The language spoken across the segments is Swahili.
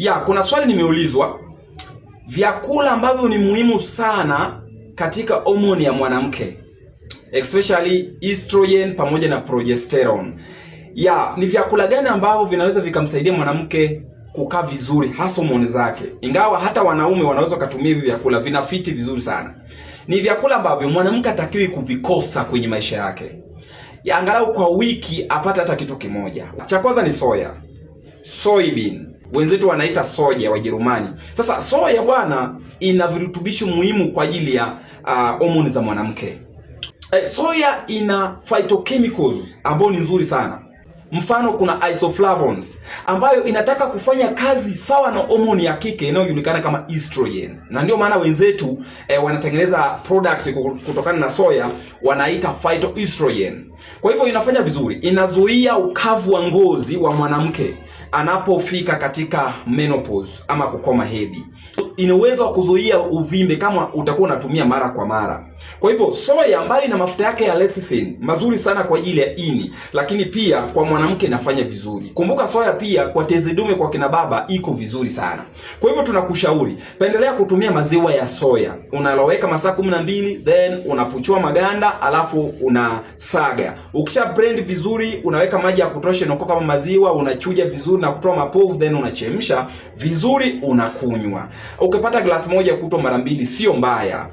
Kuna swali nimeulizwa, vyakula ambavyo ni muhimu sana katika homoni ya mwanamke, especially estrogen pamoja na progesterone. Ni vyakula gani ambavyo vinaweza vikamsaidia mwanamke kukaa vizuri hasa homoni zake? Ingawa hata wanaume wanaweza kutumia hivi vyakula, vinafiti vizuri sana. Ni vyakula ambavyo mwanamke hatakiwi kuvikosa kwenye maisha yake. Angalau kwa wiki apate hata kitu kimoja. Cha kwanza ni soya. Soybean. Wenzetu wanaita soja Wajerumani. Sasa soya bwana ina virutubisho muhimu kwa ajili ya homoni za mwanamke. Soya ina phytochemicals ambayo ni nzuri sana. Mfano kuna isoflavones ambayo inataka kufanya kazi sawa na homoni ya kike inayojulikana kama estrogen. Na ndio maana wenzetu wanatengeneza product kutokana na soya wanaita phytoestrogen. Kwa hivyo inafanya vizuri, inazuia ukavu wa ngozi wa mwanamke anapofika katika menopause ama kukoma hedhi. Ina uwezo wa kuzuia uvimbe kama utakuwa unatumia mara kwa mara. Kwa hivyo soya mbali na mafuta yake ya lecithin mazuri sana kwa ajili ya ini, lakini pia kwa mwanamke inafanya vizuri. Kumbuka soya pia kwa tezi dume kwa kina baba iko vizuri sana. Kwa hivyo tunakushauri pendelea kutumia maziwa ya soya. Unaloweka masaa 12, then unapuchua maganda alafu unasaga. Ukisha blend vizuri, unaweka maji ya kutosha na kama maziwa, unachuja vizuri na kutoa mapovu, then unachemsha vizuri, unakunywa. Ukipata glasi moja kutwa mara 2 sio mbaya.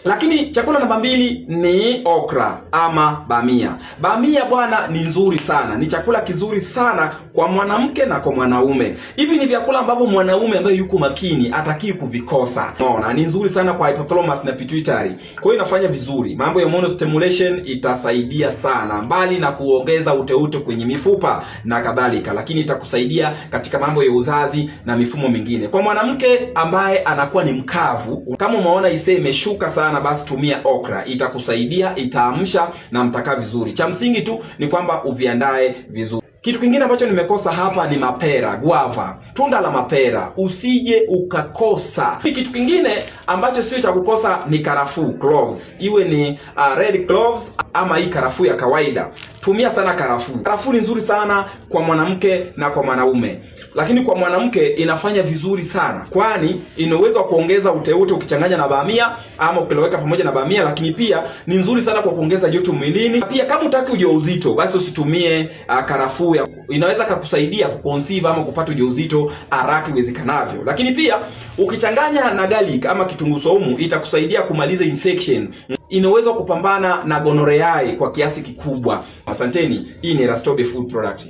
Lakini chakula namba 2 ni okra ama bamia. Bamia bwana ni nzuri sana. Ni chakula kizuri sana kwa mwanamke na kwa mwanaume. Hivi ni vyakula ambavyo mwanaume ambaye yuko makini hataki kuvikosa. Unaona, ni nzuri sana kwa hypothalamus na pituitary. Kwa hiyo inafanya vizuri. Mambo ya hormone stimulation itasaidia sana. Mbali na kuongeza uteute kwenye mifupa na kadhalika, lakini itakusaidia katika mambo ya uzazi na mifumo mingine. Kwa mwanamke ambaye anakuwa ni mkavu, kama umeona ise imeshuka sana, basi tumia okra, itakusaidia, itaamsha na mtakaa vizuri. Cha msingi tu ni kwamba uviandae vizuri. Kitu kingine ambacho nimekosa hapa ni mapera, guava, tunda la mapera, usije ukakosa. Kitu kingine ambacho sio cha kukosa ni karafuu, cloves. Iwe ni red cloves ama hii karafuu ya kawaida. Tumia sana karafuu. Karafuu ni nzuri sana kwa mwanamke na kwa mwanaume. Lakini kwa mwanamke inafanya vizuri sana, kwani ina uwezo wa kuongeza uteute ukichanganya na bamia ama ukiloweka pamoja na bamia, lakini pia ni nzuri sana kwa kuongeza joto mwilini. Pia kama utaki ujauzito, basi usitumie karafuu. Inaweza kukusaidia kuconceive ama kupata ujauzito haraka iwezekanavyo. Lakini pia ukichanganya na garlic ama kitunguu saumu itakusaidia kumaliza infection. Inaweza kupambana na gonorrhea kwa kiasi kikubwa. Asanteni. Hii ni Rastobe Food Product.